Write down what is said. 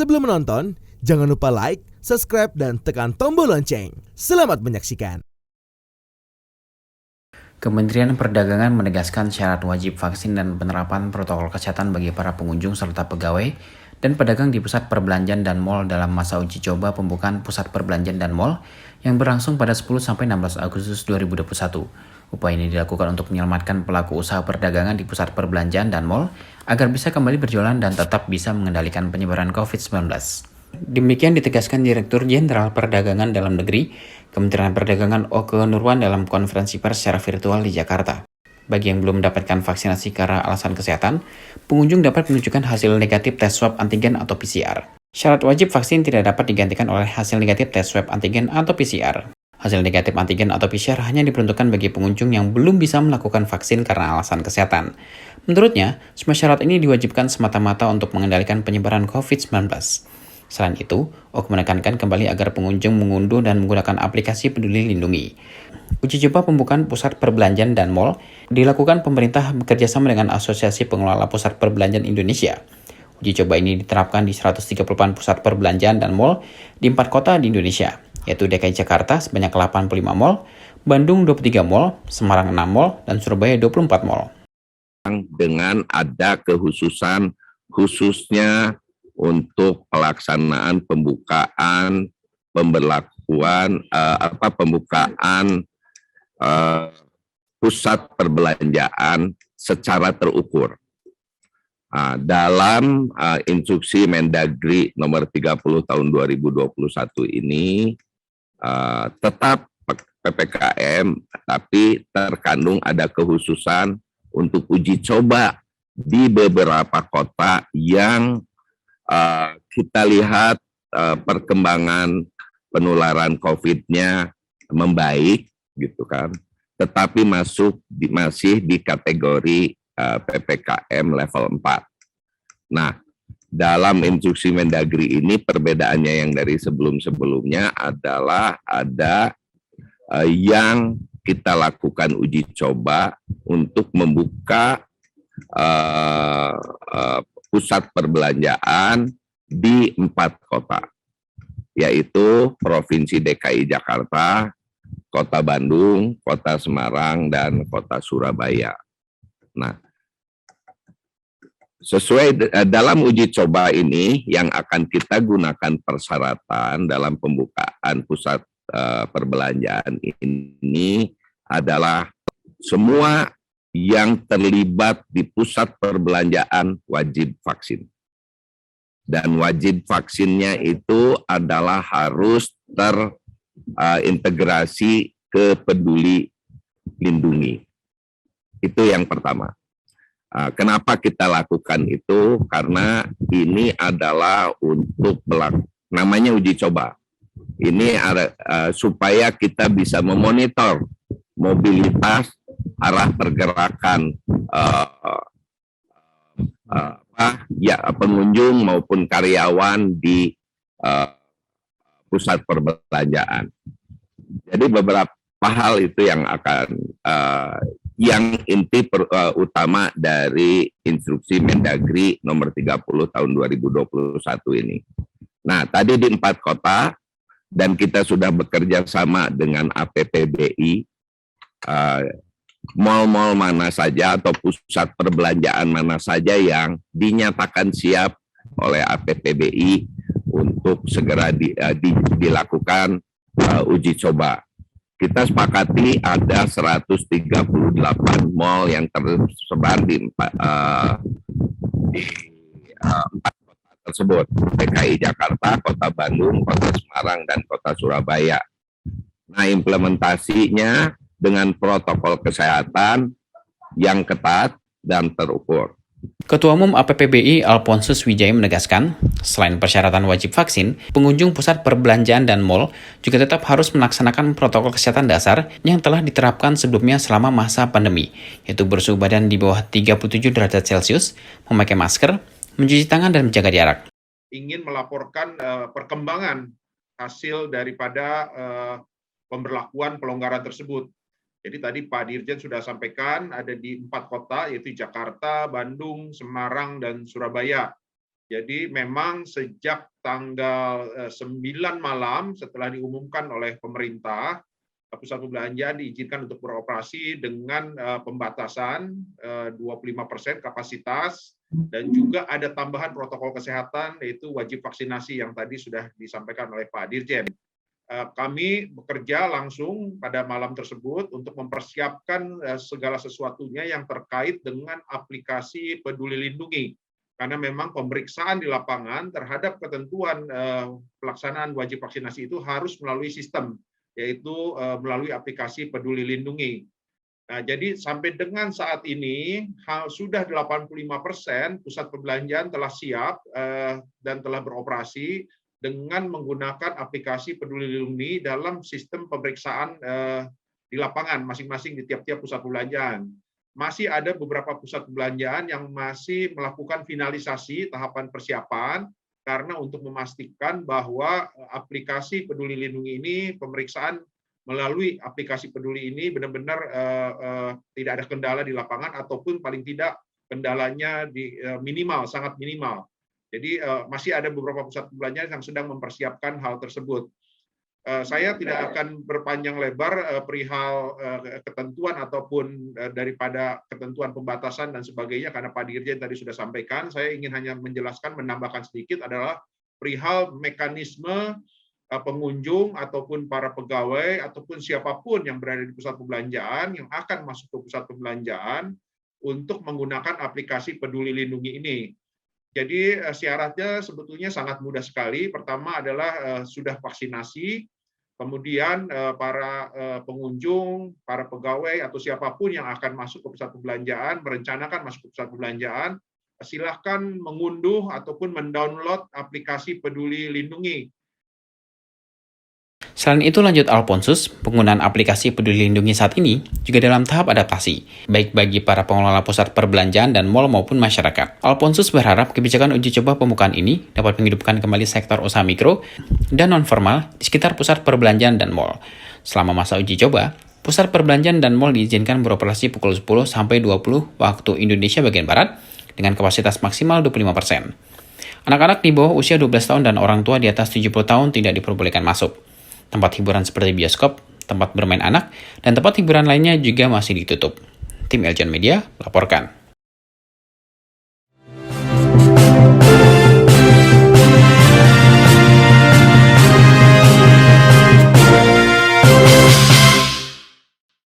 Sebelum menonton, jangan lupa like, subscribe, dan tekan tombol lonceng. Selamat menyaksikan. Kementerian Perdagangan menegaskan syarat wajib vaksin dan penerapan protokol kesehatan bagi para pengunjung serta pegawai dan pedagang di pusat perbelanjaan dan mal dalam masa uji coba pembukaan pusat perbelanjaan dan mal yang berlangsung pada 10-16 Agustus 2021. Upaya ini dilakukan untuk menyelamatkan pelaku usaha perdagangan di pusat perbelanjaan dan mal agar bisa kembali berjualan dan tetap bisa mengendalikan penyebaran COVID-19. Demikian ditegaskan Direktur Jenderal Perdagangan Dalam Negeri, Kementerian Perdagangan Oke Nurwan dalam konferensi pers secara virtual di Jakarta. Bagi yang belum mendapatkan vaksinasi karena alasan kesehatan, pengunjung dapat menunjukkan hasil negatif tes swab antigen atau PCR. Syarat wajib vaksin tidak dapat digantikan oleh hasil negatif tes swab antigen atau PCR. Hasil negatif antigen atau PCR hanya diperuntukkan bagi pengunjung yang belum bisa melakukan vaksin karena alasan kesehatan. Menurutnya, semua syarat ini diwajibkan semata-mata untuk mengendalikan penyebaran COVID-19. Selain itu, Ok menekankan kembali agar pengunjung mengunduh dan menggunakan aplikasi Peduli Lindungi. Uji coba pembukaan pusat perbelanjaan dan mal dilakukan pemerintah bekerjasama dengan Asosiasi Pengelola Pusat Perbelanjaan Indonesia. Uji coba ini diterapkan di 138 pusat perbelanjaan dan mal di 4 kota di Indonesia, yaitu DKI Jakarta sebanyak 85 mal, Bandung 23 mal, Semarang 6 mal, dan Surabaya 24 mal. Dengan ada khususnya untuk pelaksanaan pembukaan pusat perbelanjaan secara terukur. Dalam instruksi Mendagri nomor 30 tahun 2021 ini tetap PPKM, tapi terkandung ada kekhususan untuk uji coba di beberapa kota yang kita lihat perkembangan penularan COVID-nya membaik, gitu kan. Tetapi masih di kategori PPKM level 4. Nah, dalam instruksi Mendagri ini perbedaannya yang dari sebelum-sebelumnya adalah ada yang kita lakukan uji coba untuk membuka pusat perbelanjaan di 4 kota, yaitu Provinsi DKI Jakarta, Kota Bandung, Kota Semarang, dan Kota Surabaya. Nah, sesuai dalam uji coba ini yang akan kita gunakan persyaratan dalam pembukaan pusat perbelanjaan ini adalah semua yang terlibat di pusat perbelanjaan wajib vaksin. Dan wajib vaksinnya itu adalah harus terintegrasi ke Peduli Lindungi. Itu yang pertama. Kenapa kita lakukan itu? Karena ini adalah untuk namanya uji coba. Ini supaya kita bisa memonitor mobilitas, arah pergerakan pengunjung maupun karyawan di pusat perbelanjaan. Jadi beberapa hal itu yang akan yang inti utama dari instruksi Mendagri nomor 30 tahun 2021 ini. Nah, tadi di 4 kota dan kita sudah bekerja sama dengan APPBI, mal-mal mana saja atau pusat perbelanjaan mana saja yang dinyatakan siap oleh APPBI untuk segera dilakukan uji coba. Kita sepakati ada 138 mal yang tersebar di 4 kota tersebut, DKI Jakarta, Kota Bandung, Kota Semarang, dan Kota Surabaya. Nah, implementasinya dengan protokol kesehatan yang ketat dan terukur. Ketua Umum APPBI Alphonsus Wijaya menegaskan, selain persyaratan wajib vaksin, pengunjung pusat perbelanjaan dan mal juga tetap harus melaksanakan protokol kesehatan dasar yang telah diterapkan sebelumnya selama masa pandemi, yaitu bersuhu badan di bawah 37 derajat Celcius, memakai masker, mencuci tangan, dan menjaga jarak. Ingin melaporkan perkembangan hasil daripada pemberlakuan pelonggaran tersebut. Jadi tadi Pak Dirjen sudah sampaikan ada di 4 kota, yaitu Jakarta, Bandung, Semarang, dan Surabaya. Jadi memang sejak tanggal 9 malam setelah diumumkan oleh pemerintah, pusat perbelanjaan diizinkan untuk beroperasi dengan pembatasan 25% kapasitas, dan juga ada tambahan protokol kesehatan yaitu wajib vaksinasi yang tadi sudah disampaikan oleh Pak Dirjen. Kami bekerja langsung pada malam tersebut untuk mempersiapkan segala sesuatunya yang terkait dengan aplikasi Peduli Lindungi. Karena memang pemeriksaan di lapangan terhadap ketentuan pelaksanaan wajib vaksinasi itu harus melalui sistem, yaitu melalui aplikasi Peduli Lindungi. Nah, jadi sampai dengan saat ini sudah 85% pusat perbelanjaan telah siap dan telah beroperasi dengan menggunakan aplikasi Peduli Lindungi dalam sistem pemeriksaan di lapangan masing-masing di tiap-tiap pusat perbelanjaan. Masih ada beberapa pusat perbelanjaan yang masih melakukan finalisasi tahapan persiapan karena untuk memastikan bahwa aplikasi Peduli Lindungi ini, pemeriksaan melalui aplikasi Peduli ini benar-benar tidak ada kendala di lapangan ataupun paling tidak kendalanya minimal, sangat minimal. Jadi masih ada beberapa pusat perbelanjaan yang sedang mempersiapkan hal tersebut. Saya tidak akan berpanjang lebar perihal ketentuan ataupun daripada ketentuan pembatasan dan sebagainya karena Pak Dirjen tadi sudah sampaikan. Saya ingin hanya menjelaskan, menambahkan sedikit adalah perihal mekanisme pengunjung ataupun para pegawai ataupun siapapun yang berada di pusat perbelanjaan yang akan masuk ke pusat perbelanjaan untuk menggunakan aplikasi Peduli Lindungi ini. Jadi syaratnya sebetulnya sangat mudah sekali. Pertama adalah sudah vaksinasi, kemudian para pengunjung, para pegawai atau siapapun yang akan masuk ke pusat perbelanjaan, merencanakan masuk ke pusat perbelanjaan, silahkan mengunduh ataupun mendownload aplikasi Peduli Lindungi. Selain itu, lanjut Alphonsus, penggunaan aplikasi Peduli Lindungi saat ini juga dalam tahap adaptasi, baik bagi para pengelola pusat perbelanjaan dan mal maupun masyarakat. Alphonsus berharap kebijakan uji coba pembukaan ini dapat menghidupkan kembali sektor usaha mikro dan non-formal di sekitar pusat perbelanjaan dan mal. Selama masa uji coba, pusat perbelanjaan dan mal diizinkan beroperasi pukul 10 sampai 20 waktu Indonesia bagian Barat dengan kapasitas maksimal 25%. Anak-anak di bawah usia 12 tahun dan orang tua di atas 70 tahun tidak diperbolehkan masuk. Tempat hiburan seperti bioskop, tempat bermain anak, dan tempat hiburan lainnya juga masih ditutup. Tim Eljan Media laporkan.